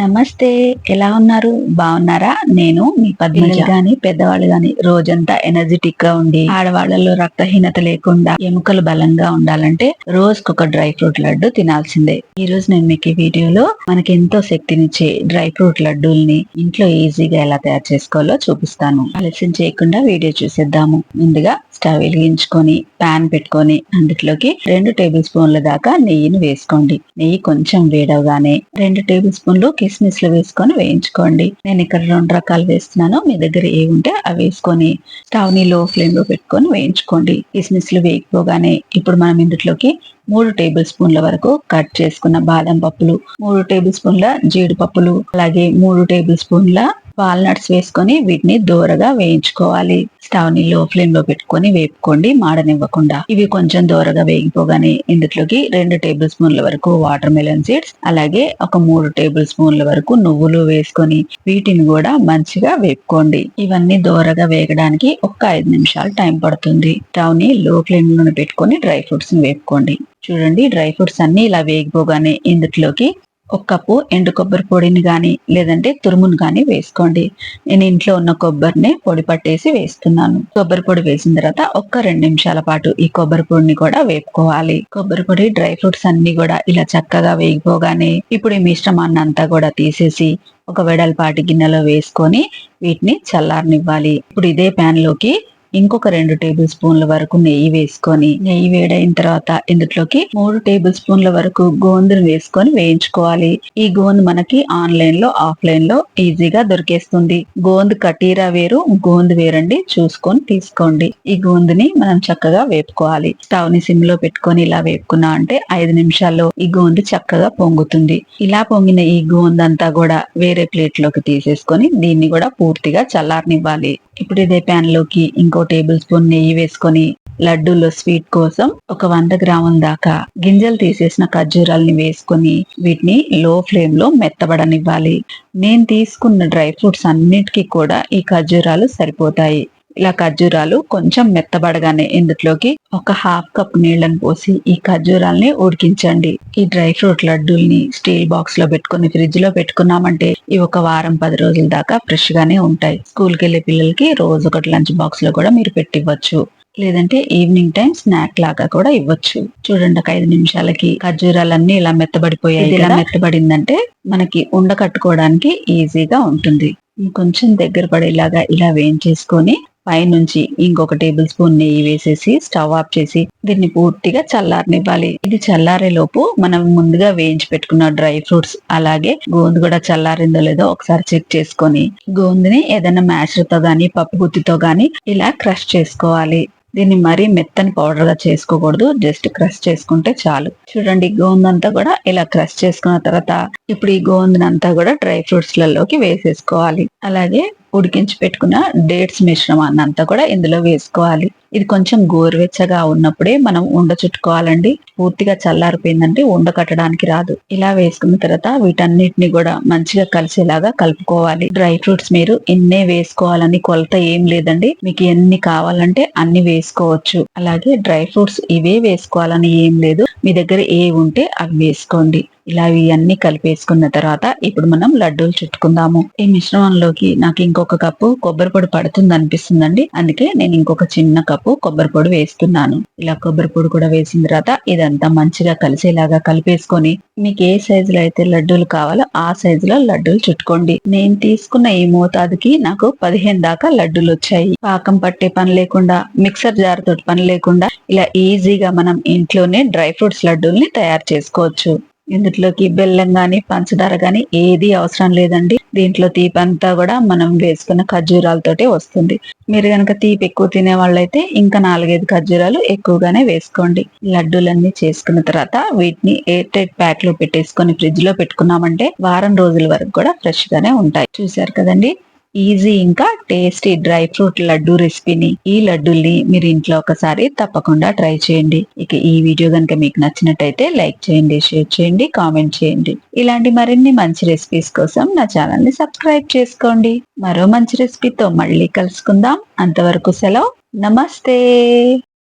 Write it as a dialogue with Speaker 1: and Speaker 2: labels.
Speaker 1: నమస్తే. ఎలా ఉన్నారు? బాగున్నారా? నేను మీ పద్మజ. పిల్లలు గాని పెద్దవాళ్ళు గాని రోజంతా ఎనర్జెటిక్ గా ఉండి ఆడవాళ్లలో రక్తహీనత లేకుండా ఎముకలు బలంగా ఉండాలంటే రోజుకొక డ్రై ఫ్రూట్ లడ్డు తినాల్సిందే. ఈ రోజు నేను మీకు ఈ వీడియోలో మనకి ఎంతో శక్తినిచ్చే డ్రై ఫ్రూట్ లడ్డూల్ని ఇంట్లో ఈజీగా ఎలా తయారు చేసుకోవాలో చూపిస్తాను. ఆలస్యం చేయకుండా వీడియో చూసేద్దాము. ముందుగా స్టవ్ వెలిగించుకొని పాన్ పెట్టుకొని అందులోకి 2 టేబుల్ స్పూన్ల దాకా నెయ్యిని వేసుకోండి. నెయ్యి కొంచెం వేడవగానే 2 టేబుల్ స్పూన్లు కిస్మిస్లు వేసుకొని వేయించుకోండి. నేను ఇక్కడ 2 రకాలు వేస్తున్నాను. మీ దగ్గర ఏ ఉంటే అవి వేసుకొని స్టవ్ ని లో ఫ్లేమ్ లో పెట్టుకొని వేయించుకోండి. కిస్మిస్లు వేగిపోగానే ఇప్పుడు మనం ఇందులోకి 3 టేబుల్ స్పూన్ల వరకు కట్ చేసుకున్న బాదం పప్పులు, 3 టేబుల్ స్పూన్ల జీడిపప్పులు, అలాగే 3 టేబుల్ స్పూన్ల వాల్నట్స్ వేసుకొని వీటిని దోరగా వేయించుకోవాలి. స్టవ్ ని లో ఫ్లేమ్ లో పెట్టుకొని వేపుకోండి, మాడనివ్వకుండా. ఇవి కొంచెం దోరగా వేగిపోగానే ఇందులోకి 2 టేబుల్ స్పూన్ల వరకు వాటర్ మెలన్ సీడ్స్, అలాగే ఒక 3 టేబుల్ స్పూన్ల వరకు నువ్వులు వేసుకొని వీటిని కూడా మంచిగా వేపుకోండి. ఇవన్నీ దోరగా వేగడానికి ఒక 5 నిమిషాలు టైం పడుతుంది. స్టవ్ ని లో ఫ్లేమ్ లోనే పెట్టుకొని డ్రై ఫ్రూట్స్ ని వేపుకోండి. చూడండి, డ్రై ఫ్రూట్స్ అన్ని ఇలా వేగిపోగానే ఇందులోకి 1 కప్పు ఎండు కొబ్బరి పొడిని గాని లేదంటే తురుమును గాని వేసుకోండి. నేను ఇంట్లో ఉన్న కొబ్బరిని పొడి పట్టేసి వేస్తున్నాను. కొబ్బరి పొడి వేసిన తర్వాత ఒక్క 2 నిమిషాల పాటు ఈ కొబ్బరి పొడిని కూడా వేపుకోవాలి. కొబ్బరి పొడి, డ్రై ఫ్రూట్స్ అన్ని కూడా ఇలా చక్కగా వేగిపోగానే ఇప్పుడు ఈ మిశ్రమాన్ని అంతా కూడా తీసేసి ఒక వెడల్పాటి గిన్నెలో వేసుకొని వీటిని చల్లారనివ్వాలి. ఇప్పుడు ఇదే ప్యాన్ లోకి ఇంకొక 2 టేబుల్ స్పూన్ల వరకు నెయ్యి వేసుకొని, నెయ్యి వేడైన తర్వాత ఇందులోకి 3 టేబుల్ స్పూన్ల వరకు గోందును వేసుకొని వేయించుకోవాలి. ఈ గోందు మనకి ఆన్లైన్ లో ఆఫ్లైన్ లో ఈజీగా దొరికేస్తుంది. గోందు కటీరా వేరు, గోందు వేరండి, చూసుకొని తీసుకోండి. ఈ గోందుని మనం చక్కగా వేపుకోవాలి. స్టవ్ ని సిమ్ లో పెట్టుకొని ఇలా వేపుకున్నా అంటే 5 నిమిషాల్లో ఈ గోందు చక్కగా పొంగుతుంది. ఇలా పొంగిన ఈ గోందు అంతా కూడా వేరే ప్లేట్ లోకి తీసేసుకొని దీన్ని కూడా పూర్తిగా చల్లారనివ్వాలి. ఇప్పుడు ఇదే ప్యాన్ లోకి ఇంకో టేబుల్ స్పూన్ నెయ్యి వేసుకొని లడ్డూలో స్వీట్ కోసం ఒక 100 గ్రాముల దాకా గింజలు తీసేసిన ఖర్జూరాలని వేసుకొని వీటిని లో ఫ్లేమ్ లో మెత్తబడనివ్వాలి. నేను తీసుకున్న డ్రై ఫ్రూట్స్ అన్నిటికీ కూడా ఈ ఖర్జూరాలు సరిపోతాయి. ఇలా ఖర్జూరాలు కొంచెం మెత్తబడగానే ఇందులోకి ఒక 1/2 కప్ నీళ్లను పోసి ఈ ఖర్జూరాల్ని ఉడికించండి. ఈ డ్రై ఫ్రూట్ లడ్డూల్ని స్టీల్ బాక్స్ లో పెట్టుకుని ఫ్రిడ్జ్ లో పెట్టుకున్నామంటే ఇవి ఒక వారం 10 రోజుల దాకా ఫ్రెష్ గానే ఉంటాయి. స్కూల్ కి వెళ్లే పిల్లలకి రోజు ఒకటి లంచ్ బాక్స్ లో కూడా మీరు పెట్టివ్వచ్చు. లేదంటే ఈవినింగ్ టైం స్నాక్ లాగా కూడా ఇవ్వచ్చు. చూడండి, ఒక 5 నిమిషాలకి ఖర్జూరాలన్నీ ఇలా మెత్తబడిపోయాయి. ఇలా మెత్తబడిందంటే మనకి ఉండకట్టుకోవడానికి ఈజీగా ఉంటుంది. కొంచెం దగ్గర పడేలాగా ఇలా వేయించేసుకొని పైనుంచి ఇంకొక టేబుల్ స్పూన్ నెయ్యి వేసేసి స్టవ్ ఆఫ్ చేసి దీన్ని పూర్తిగా చల్లారనివ్వాలి. ఇది చల్లారే లోపు మనం ముందుగా వేయించి పెట్టుకున్న డ్రై ఫ్రూట్స్ అలాగే గోందు కూడా చల్లారిందో లేదో ఒకసారి చెక్ చేసుకొని గోందుని ఏదైనా మ్యాషర్ తో గాని పప్పు గుత్తితో గాని ఇలా క్రష్ చేసుకోవాలి. దీన్ని మరీ మెత్తని పౌడర్ గా చేసుకోకూడదు, జస్ట్ క్రష్ చేసుకుంటే చాలు. చూడండి, గోందు అంతా కూడా ఇలా క్రష్ చేసుకున్న తర్వాత ఇప్పుడు ఈ గోందునంతా కూడా డ్రై ఫ్రూట్స్ లలోకి వేసేసుకోవాలి. అలాగే ఉడికించి పెట్టుకున్న డేట్స్ మిశ్రమాన్ని అంతా కూడా ఇందులో వేసుకోవాలి. ఇది కొంచెం గోరువెచ్చగా ఉన్నప్పుడే మనం ఉండ చుట్టుకోవాలండి. పూర్తిగా చల్లారిపోయిందంటే ఉండ కట్టడానికి రాదు. ఇలా వేసుకున్న తర్వాత వీటన్నిటిని కూడా మంచిగా కలిసేలాగా కలుపుకోవాలి. డ్రై ఫ్రూట్స్ మీరు ఎన్నే వేసుకోవాలని కొలత ఏం లేదండి. మీకు ఎన్ని కావాలంటే అన్ని వేసుకోవచ్చు. అలాగే డ్రై ఫ్రూట్స్ ఇవే వేసుకోవాలని ఏం లేదు. మీ దగ్గర ఏ ఉంటే అవి వేసుకోండి. ఇలా ఇవన్నీ కలిపేసుకున్న తర్వాత ఇప్పుడు మనం లడ్డూలు చుట్టుకుందాము. ఈ మిశ్రమంలోకి నాకు ఇంకొక కప్పు కొబ్బరి పొడి పడుతుంది అనిపిస్తుందండి. అందుకే నేను ఇంకొక చిన్న కప్పు కొబ్బరి పొడి వేస్తున్నాను. ఇలా కొబ్బరి పొడి కూడా వేసిన తర్వాత ఇదంతా మంచిగా కలిసేలాగా కలిపేసుకొని మీకు ఏ సైజులో అయితే లడ్డూలు కావాలో ఆ సైజులో లడ్డూలు చుట్టుకోండి. నేను తీసుకున్న ఈ మోతాదుకి నాకు 15 దాకా లడ్డూలు వచ్చాయి. పాకం పట్టే పని లేకుండా, మిక్సర్ జార్ తోటి పని లేకుండా ఇలా ఈజీగా మనం ఇంట్లోనే డ్రై ఫ్రూట్స్ లడ్డూల్ని తయారు చేసుకోవచ్చు. ఇందులోకి బెల్లం గాని పంచదార గాని ఏది అవసరం లేదండి. దీంట్లో తీపి అంతా కూడా మనం వేసుకున్న ఖర్జూరాలతోటే వస్తుంది. మీరు గనక తీపి ఎక్కువ తినే వాళ్ళైతే ఇంకా 4-5 ఖర్జూరాలు ఎక్కువగానే వేసుకోండి. లడ్డూలన్నీ చేసుకున్న తర్వాత వీటిని ఎయిర్ టైట్ ప్యాక్ లో పెట్టేసుకొని ఫ్రిడ్జ్ లో పెట్టుకున్నామంటే వారం రోజుల వరకు కూడా ఫ్రెష్ గానే ఉంటాయి. చూసారు కదండి, ఈజీ ఇంకా టేస్టీ డ్రై ఫ్రూట్ లడ్డూ రెసిపీని. ఈ లడ్డూల్ని మీరు ఇంట్లో ఒకసారి తప్పకుండా ట్రై చేయండి. ఇక ఈ వీడియో కనుక మీకు నచ్చినట్టయితే లైక్ చేయండి, షేర్ చేయండి, కామెంట్ చేయండి. ఇలాంటి మరిన్ని మంచి రెసిపీస్ కోసం నా ఛానల్ ని సబ్స్క్రైబ్ చేసుకోండి. మరో మంచి రెసిపీతో మళ్ళీ కలుసుకుందాం. అంతవరకు సెలవు. నమస్తే.